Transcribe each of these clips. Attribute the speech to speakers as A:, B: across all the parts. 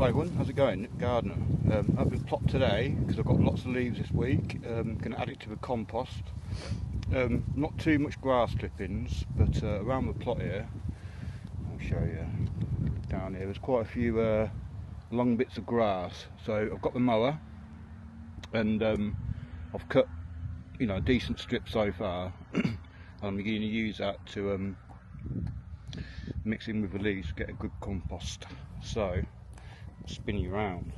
A: Hello everyone, how's it going? Nick Gardener. I've been plopped today because I've got lots of leaves this week. Going to add it to the compost. Not too much grass clippings, but around the plot here, I'll show you down here, there's quite a few long bits of grass. So I've got the mower and I've cut, a decent strip so far. And I'm going to use that to mix in with the leaves to get a good compost. So spin you around.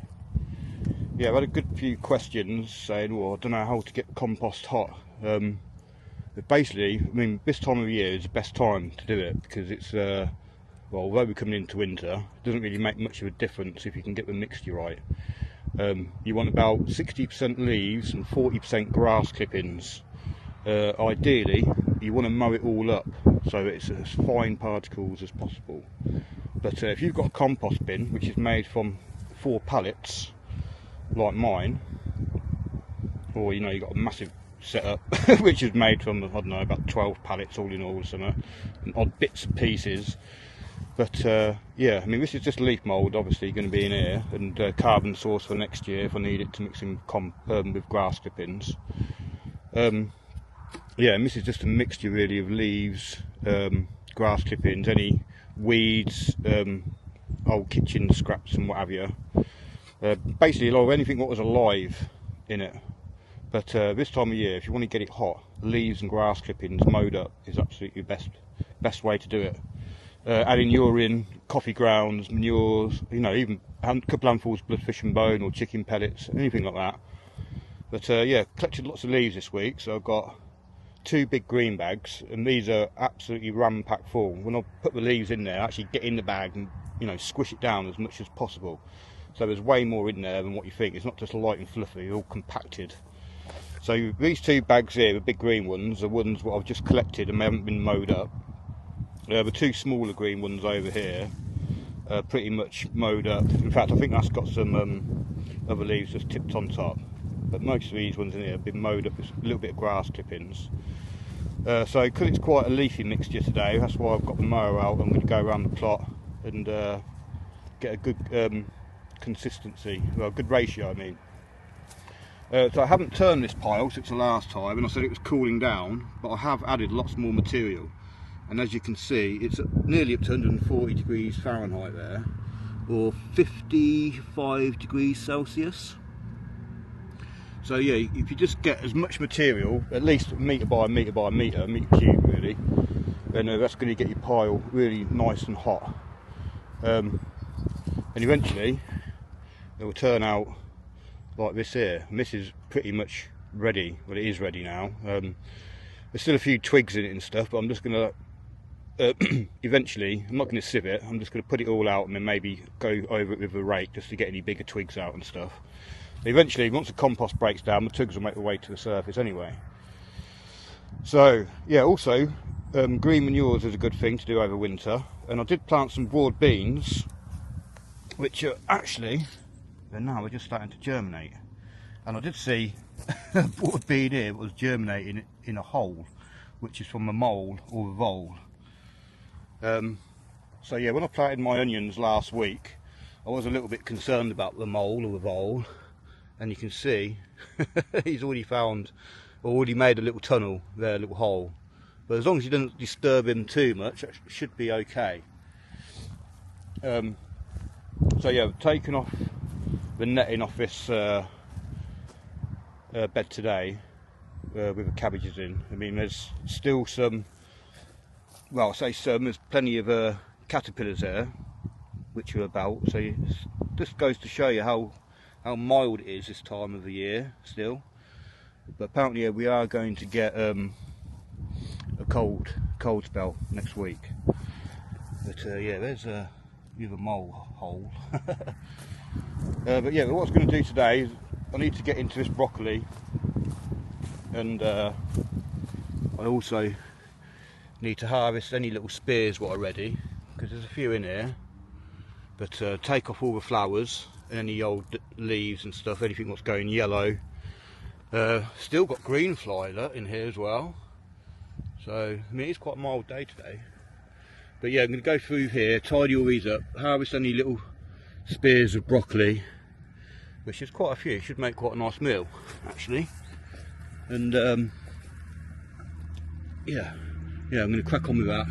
A: Yeah, I've had a good few questions saying, I don't know how to get the compost hot. But basically, this time of the year is the best time to do it because it's, although we're coming into winter, it doesn't really make much of a difference if you can get the mixture right. You want about 60% leaves and 40% grass clippings. Ideally, you want to mow it all up so it's as fine particles as possible. But if you've got a compost bin which is made from 4 pallets like mine, or you've got a massive setup which is made from, I don't know, about 12 pallets all in all, and odd bits and pieces. But yeah, this is just leaf mould, obviously going to be in here, and carbon source for next year if I need it to mix in with grass clippings. Yeah, and this is just a mixture really of leaves, grass clippings, any weeds, old kitchen scraps and what have you. Basically anything that was alive in it. But this time of year, if you want to get it hot, leaves and grass clippings mowed up is absolutely best way to do it. Adding urine, coffee grounds, manures, even a couple handfuls of blood fish and bone or chicken pellets, anything like that. But yeah, collected lots of leaves this week, so I've got 2 big green bags, and these are absolutely ram-packed full. When I put the leaves in there, I actually get in the bag and squish it down as much as possible. So there's way more in there than what you think. It's not just light and fluffy, it's all compacted. So these 2 bags here, the big green ones, are ones that I've just collected and they haven't been mowed up. The 2 smaller green ones over here are pretty much mowed up. In fact, I think that's got some other leaves just tipped on top. But most of these ones in here have been mowed up with a little bit of grass clippings. So because it's quite a leafy mixture today, that's why I've got the mower out. I'm going to go around the plot and get a good consistency, well, a good ratio so I haven't turned this pile since the last time, and I said it was cooling down, but I have added lots more material, and as you can see it's nearly up to 140 degrees Fahrenheit there, or 55 degrees Celsius. So yeah, if you just get as much material, at least metre by metre by metre cube really, then that's going to get your pile really nice and hot. And eventually it will turn out like this here, and this is pretty much ready. Well, it is ready now. There's still a few twigs in it and stuff, but I'm just going to eventually, I'm not going to sieve it, I'm just going to put it all out and then maybe go over it with a rake just to get any bigger twigs out and stuff. Eventually, once the compost breaks down, the twigs will make their way to the surface anyway. So yeah, also green manures is a good thing to do over winter, and I did plant some broad beans which are actually, now we're just starting to germinate, and I did see a broad bean here that was germinating in a hole, which is from the mould or the vole. So yeah, when I planted my onions last week, I was a little bit concerned about the mould or the vole, and you can see he's already made a little tunnel there, a little hole. But as long as you don't disturb him too much, it should be okay. So yeah, I've taken off the netting off this bed today with the cabbages in. There's still some, well, I say some, there's plenty of caterpillars there which are about, so this goes to show you how mild it is this time of the year still. But apparently we are going to get a cold spell next week. But yeah, there's a mole hole. But yeah, what I was going to do today is I need to get into this broccoli, and I also need to harvest any little spears what are ready, because there's a few in here. But take off all the flowers and any old leaves and stuff, anything that's going yellow. Still got green fly in here as well. So it's quite a mild day today. But yeah, I'm going to go through here, tidy all these up, harvest any little spears of broccoli, which is quite a few. Should make quite a nice meal actually. And yeah, I'm going to crack on with that.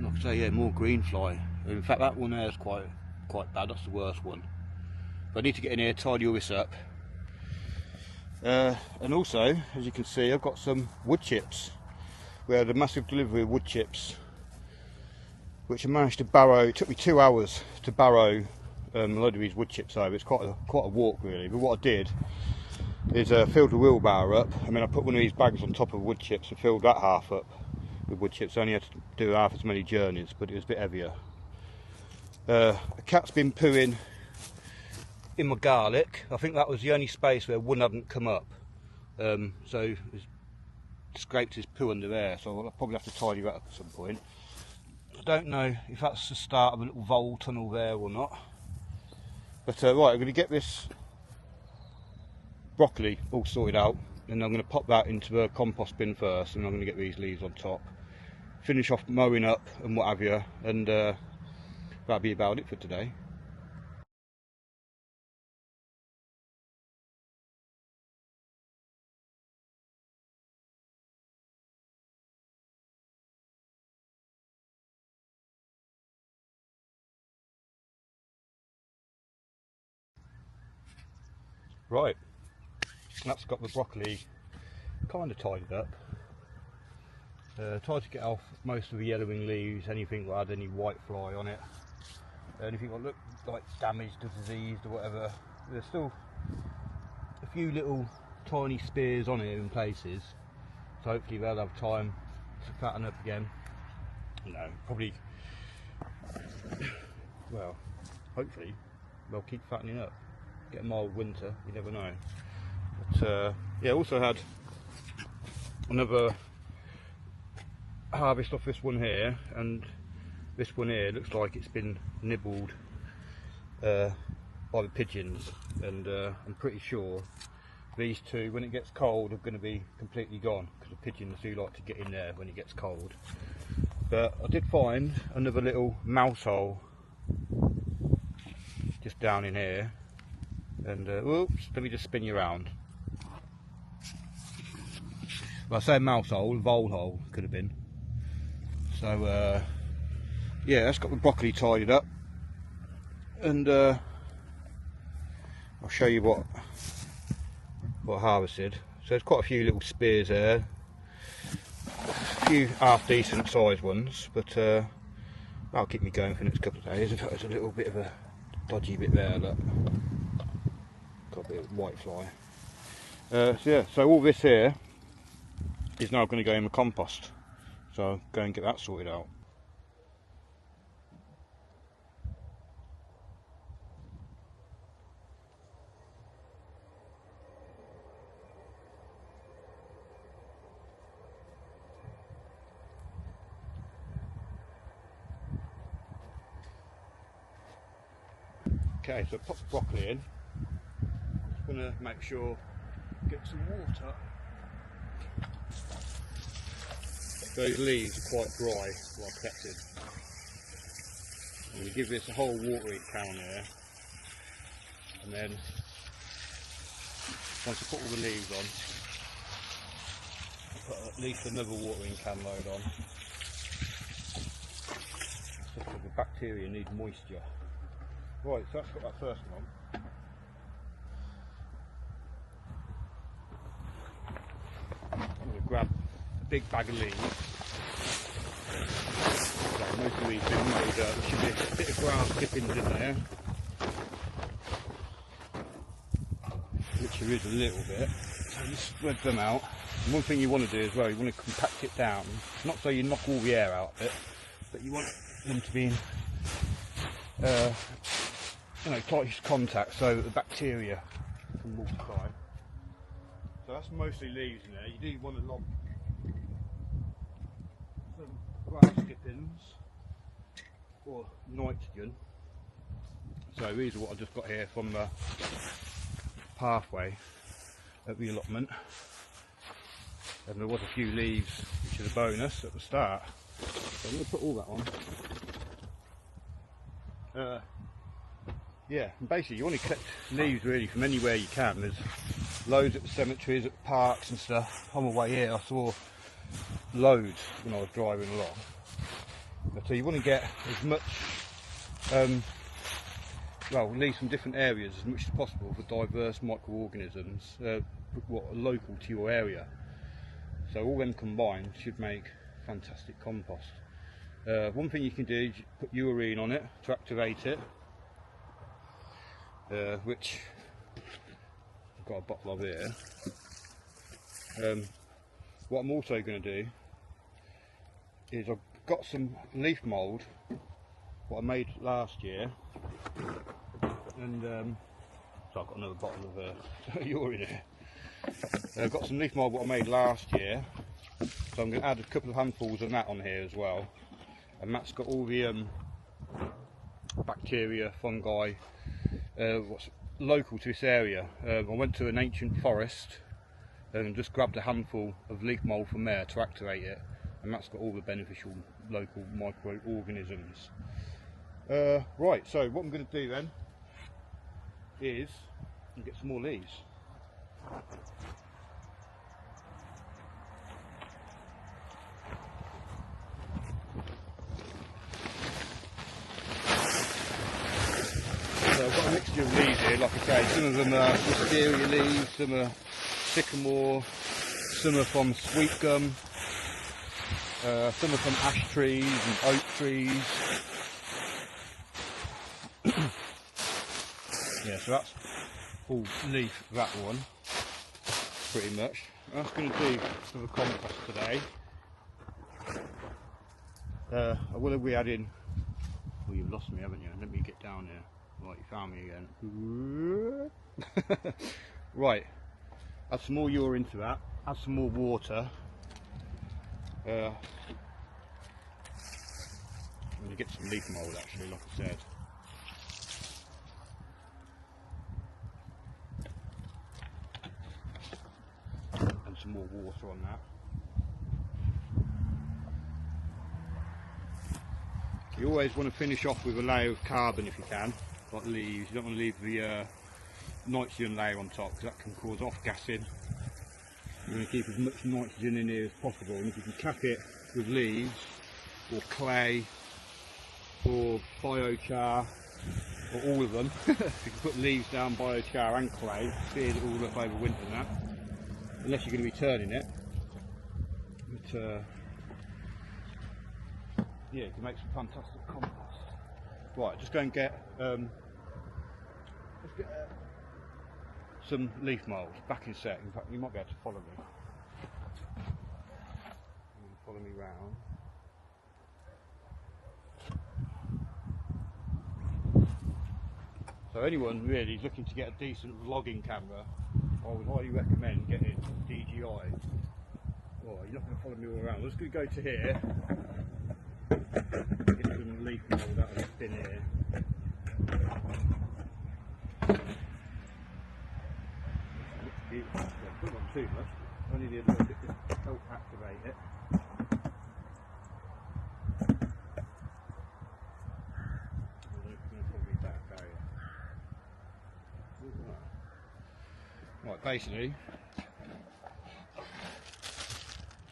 A: Like I say, yeah, more green fly. In fact, that one there is quite bad. That's the worst one. But I need to get in here, tidy all this up. And also, as you can see, I've got some wood chips. We had a massive delivery of wood chips, which I managed to barrow. It took me 2 hours to barrow a load of these wood chips over. It's quite a walk really. But what I did is filled the wheelbarrow up. I mean, I put one of these bags on top of wood chips and filled that half up with wood chips. I only had to do half as many journeys, but it was a bit heavier. A cat's been pooing in my garlic. I think that was the only space where one hadn't come up. So it's scraped his poo under there, so I'll probably have to tidy that up at some point. I don't know if that's the start of a little vole tunnel there or not. But right, I'm going to get this broccoli all sorted out, and I'm going to pop that into a compost bin first, and I'm going to get these leaves on top, finish off mowing up and what have you, and that'll be about it for today. Right, that's got the broccoli kind of tidied up. Tried to get off most of the yellowing leaves, anything that had any white fly on it, anything that looked like damaged or diseased or whatever. There's still a few little tiny spears on it in places, so hopefully they'll have time to fatten up again. No, probably, well, hopefully they'll keep fattening up. Get a mild winter, you never know. But yeah, also had another harvest off this one here, and this one here looks like it's been nibbled by the pigeons, and I'm pretty sure these two, when it gets cold, are going to be completely gone, because the pigeons do like to get in there when it gets cold. But I did find another little mouse hole just down in here, and oops, let me just spin you around. Well, I say mouse hole, vole hole could have been. So yeah, that's got the broccoli tidied up, and I'll show you what I harvested. So there's quite a few little spears there, a few half decent sized ones, but that'll keep me going for the next couple of days. In fact, there's a little bit of a dodgy bit there, look. Got a bit of white fly. So yeah, so all this here is now going to go in the compost, so I'll go and get that sorted out. Okay, so pop the broccoli in. Just going to make sure, get some water. Those leaves are quite dry, well collected. I'm going to give this a whole watering can here, and then once I put all the leaves on, I'll put at least another watering can load on. So the bacteria need moisture. Right, so that's got that first one. I'm going to grab a big bag of leaves. So most of these have been made up. There should be a bit of grass clippings in there, which there is a little bit. So you spread them out. And one thing you want to do as well, you want to compact it down, not so you knock all the air out of it, but you want them to be in you know, close contact so that the bacteria can multiply. So that's mostly leaves in there. You do want to lob some grass clippings or nitrogen. So these are what I just got here from the pathway at the allotment. And there was a few leaves, which is a bonus at the start. So I'm going to put all that on. yeah, and basically you want to collect leaves really from anywhere you can. There's loads at the cemeteries, at the parks and stuff. On my way here I saw loads when I was driving along. So you want to get as much, well, leaves from different areas as much as possible for diverse microorganisms what are local to your area. So all them combined should make fantastic compost. One thing you can do is put urine on it to activate it, which I've got a bottle of here. What I'm also going to do is I've got some leaf mould, what I made last year, and so I've got another bottle of urine here. I've got some leaf mould what I made last year, so I'm going to add a couple of handfuls of that on here as well, and that's got all the bacteria, fungi, what's local to this area. I went to an ancient forest and just grabbed a handful of leaf mould from there to activate it, and that's got all the beneficial local microorganisms. Right, so what I'm going to do then is get some more leaves. So I've got a mixture of leaves here, like I say. Some of them are wisteria leaves, some are sycamore, some are from sweet gum, some are from ash trees and oak trees. Yeah, so that's all leaf, that one, pretty much. That's going to do for the compost today. I will be adding, well, you've lost me, haven't you? Let me get down there. Right, you found me again. Right, add some more urine to that, add some more water. I'm going to get some leaf mould actually, like I said. And some more water on that. You always want to finish off with a layer of carbon if you can, like leaves. You don't want to leave the nitrogen layer on top, because that can cause off-gassing. You want to keep as much nitrogen in here as possible, and if you can cap it with leaves or clay or biochar or all of them, you can put leaves down, biochar and clay, feed it all up over winter and that, unless you're going to be turning it. But yeah, you can make some fantastic compost. Right, just go and get, some leaf mould. Back in a sec. In fact, you might be able to follow me. Follow me round. So anyone really looking to get a decent vlogging camera, I would highly recommend getting DJI. Oh, you're not going to follow me all around. I'm just going to go to here. Get some leaf mould out of this bin here. Don't want too much, only need a little bit to help activate it. Right, basically,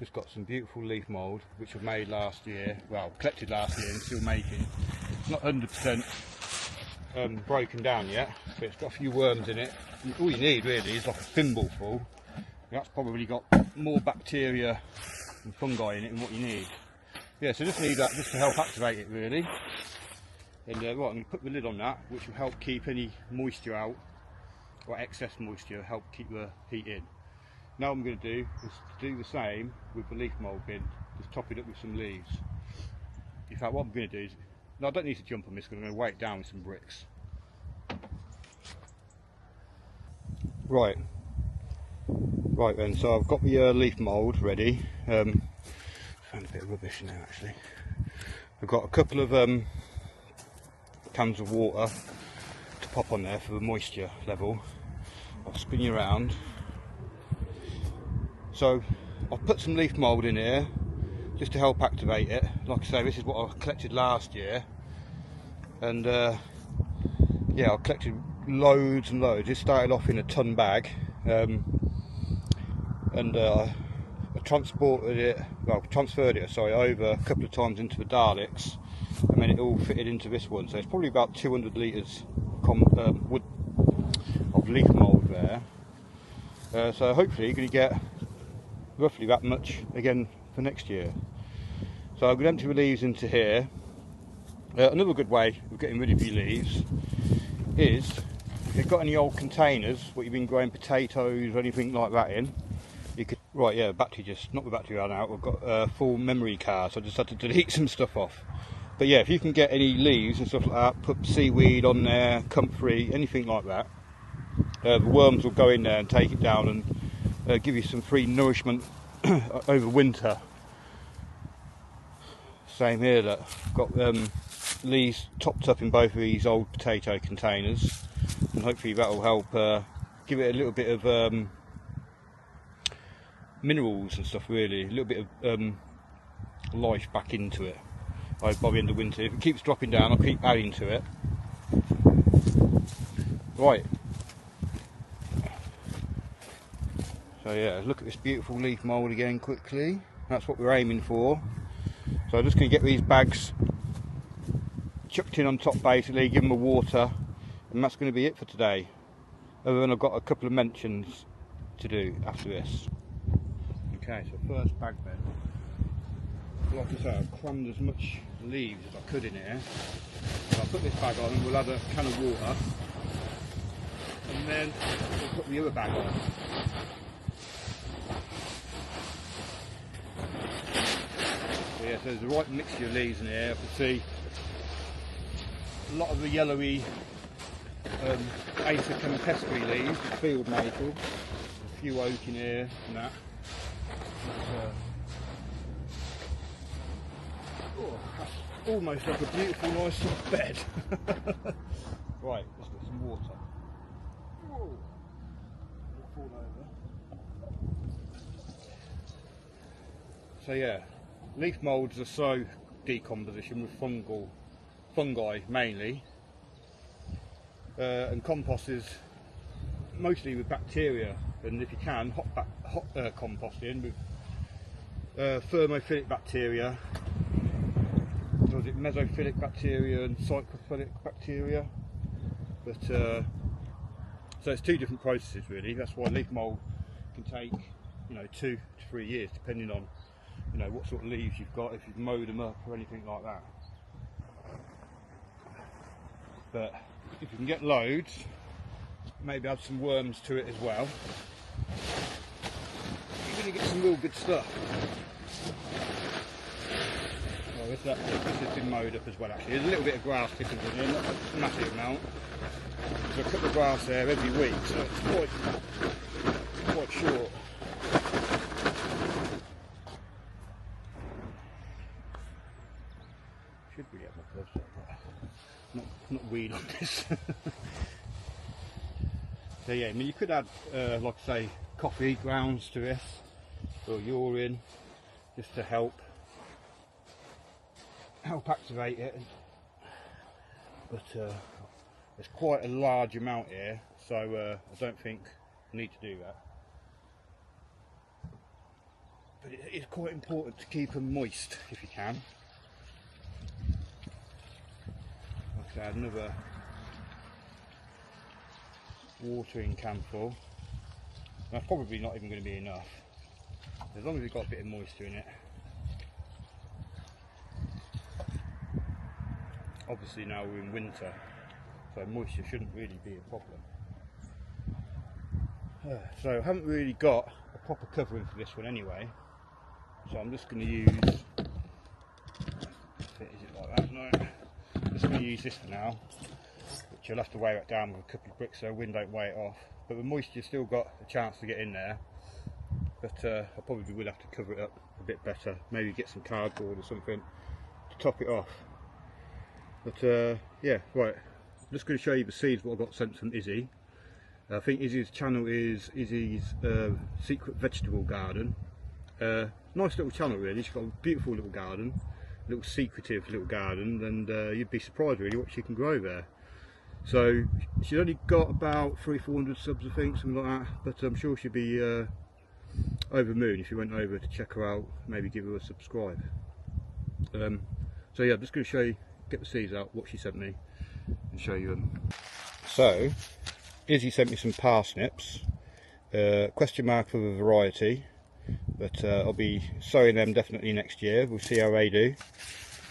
A: just got some beautiful leaf mould which I've made last year, well, collected last year and still making. It's not 100% broken down yet, but it's got a few worms in it. All you need really is like a thimble full. That's probably got more bacteria and fungi in it than what you need. Yeah, so just need that just to help activate it really. And right, I'm going to put the lid on that, which will help keep any moisture out, or excess moisture, help keep the heat in. Now what I'm going to do is to do the same with the leaf mould bin, just top it up with some leaves. In fact, what I'm going to do is, no, I don't need to jump on this because I'm going to weigh it down with some bricks. Right then, so I've got the leaf mould ready. Found a bit of rubbish in there actually. I've got a couple of cans of water to pop on there for the moisture level. I'll spin you around. So I've put some leaf mould in here just to help activate it. Like I say, this is what I collected last year, and yeah, I collected loads and loads. It started off in a ton bag, and I transferred it, sorry, over a couple of times into the Daleks, and then it all fitted into this one. So it's probably about 200 litres of leaf mould there. So hopefully you're going to get roughly that much again for next year. So I'm going to empty the leaves into here. Another good way of getting rid of your leaves is, if you've got any old containers what you've been growing potatoes or anything like that in, you could, right, yeah, battery just, not the battery ran out, I've got a full memory card, so I just had to delete some stuff off. But yeah, if you can get any leaves and stuff like that, put seaweed on there, comfrey, anything like that, the worms will go in there and take it down and give you some free nourishment over winter. Same here, look, got leaves topped up in both of these old potato containers, and hopefully that will help give it a little bit of minerals and stuff, really, a little bit of life back into it by the end of winter. If it keeps dropping down, I'll keep adding to it. Right, so yeah, look at this beautiful leaf mould again quickly. That's what we're aiming for. So I'm just going to get these bags chucked in on top, basically, give them a water, and that's going to be it for today. Other than I've got a couple of mentions to do after this. Okay, so first bag then. Like I say, I've crammed as much leaves as I could in here. So I'll put this bag on and we'll add a can of water, and then we'll put the other bag on. So yeah, so there's the right mixture of leaves in here. I can see a lot of the yellowy Acer campestre leaves, the field maple, a few oak in here and that. Oh, that's almost like a beautiful nice soft bed. Right, let's get some water. Whoa. It'll fall over. So yeah, leaf moulds are slow decomposition with fungi mainly, and compost is mostly with bacteria, and if you can, hot composting with thermophilic bacteria, or is it mesophilic bacteria and cyclophilic bacteria, but so it's two different processes really. That's why leaf mould can take, you know, 2 to 3 years, depending on, you know, what sort of leaves you've got, if you've mowed them up or anything like that. But if you can get loads, maybe add some worms to it as well, you're going to get some real good stuff. Well, this has been mowed up as well actually. There's a little bit of grass clippings in here, not a massive amount. There's a couple of grass there every week, so it's quite short. Should we get my gloves on? Not weed on this. So yeah, I mean, you could add, like I say, coffee grounds to this, or urine, just to help activate it. But there's quite a large amount here, so I don't think I need to do that. But it is quite important to keep them moist if you can. Like I said, another watering can full. That's probably not even going to be enough, as long as it's got a bit of moisture in it. Obviously now we're in winter, so moisture shouldn't really be a problem. So I haven't really got a proper covering for this one anyway, so I'm just going to use, is it like that? No, I'm just going to use this for now, which you'll have to weigh it down with a couple of bricks so the wind don't weigh it off. But the moisture's still got a chance to get in there, but I probably will have to cover it up a bit better, maybe get some cardboard or something to top it off. But yeah, right, I'm just going to show you the seeds what I got sent from Izzy. I think Izzy's channel is Izzy's Secret Vegetable Garden. Nice little channel really. She's got a beautiful little garden, little secretive little garden, and you'd be surprised really what she can grow there. So she's only got about 300-400 subs, I think, something like that, but I'm sure she'd be over the moon if you went over to check her out, maybe give her a subscribe. So yeah, I'm just going to show you, get the seeds out, what she sent me, and show you them. So Izzy sent me some parsnips, question mark for the variety, but I'll be sowing them definitely next year. We'll see how they do.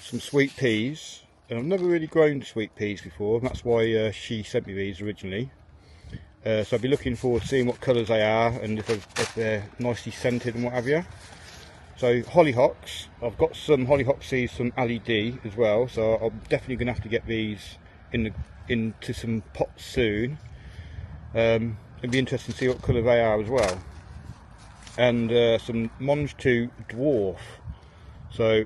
A: Some sweet peas, and I've never really grown sweet peas before, and that's why she sent me these originally. So I'll be looking forward to seeing what colours they are and if they're nicely scented and what have you. So hollyhocks, I've got some hollyhock seeds from Ali as well, so I'm definitely going to have to get these into some pots soon. It'll be interesting to see what colour they are as well. And some Monge 2 dwarf. So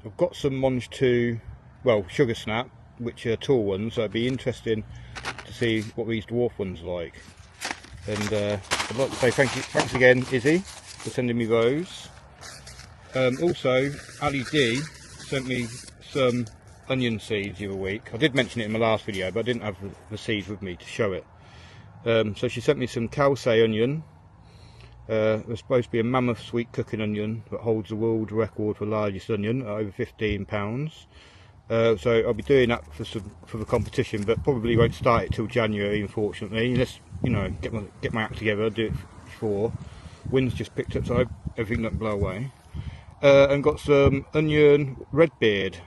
A: I've got some Monge 2, well, sugar snap, which are tall ones, so it'd be interesting to see what these dwarf ones are like. And I'd like to say thanks again, Izzy, for sending me those. Also, Ali D sent me some onion seeds the other week. I did mention it in my last video, but I didn't have the seeds with me to show it. So she sent me some Kalsay onion. There's supposed to be a mammoth sweet cooking onion that holds the world record for largest onion at over 15 pounds. So I'll be doing that for the competition, but probably won't start it till January, unfortunately. Unless, you know, get my act together, do it before. Wind's just picked up, so I hope everything doesn't blow away. And got some onion redbeard,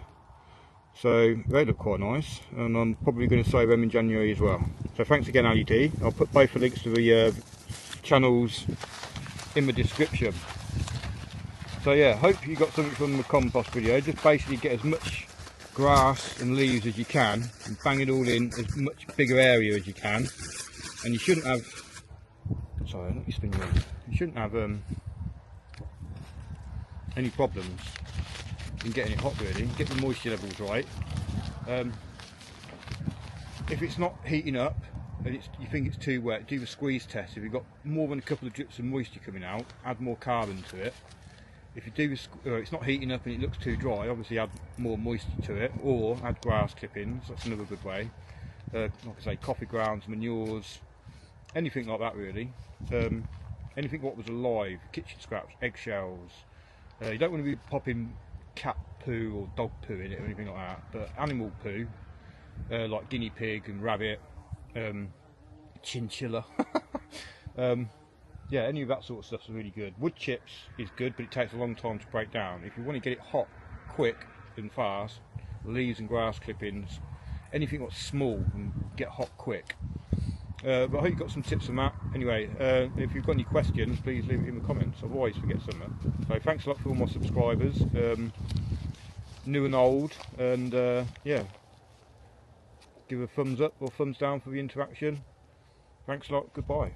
A: so they look quite nice, and I'm probably going to sow them in January as well. So thanks again, Ali D. I'll put both the links to the channels in the description. So yeah, hope you got something from the compost video. Just basically get as much grass and leaves as you can and bang it all in as much bigger area as you can, and you shouldn't have, sorry, let me spin you around. You shouldn't have any problems in getting it hot, really. Get the moisture levels right. If it's not heating up and you think it's too wet, do the squeeze test. If you've got more than a couple of drips of moisture coming out, add more carbon to it. If you do it's not heating up and it looks too dry, obviously add more moisture to it, or add grass clippings. That's another good way. Like I say, coffee grounds, manures, anything like that really. Anything what was alive, kitchen scraps, eggshells. You don't want to be popping cat poo or dog poo in it or anything like that, but animal poo, like guinea pig and rabbit, chinchilla. Yeah, any of that sort of stuff's really good. Wood chips is good, but it takes a long time to break down. If you want to get it hot quick and fast, leaves and grass clippings, anything that's small and get hot quick. But I hope you got some tips on that. Anyway, if you've got any questions, please leave it in the comments. I always forget something. So thanks a lot for all my subscribers, new and old, and yeah, give a thumbs up or thumbs down for the interaction. Thanks a lot. Goodbye.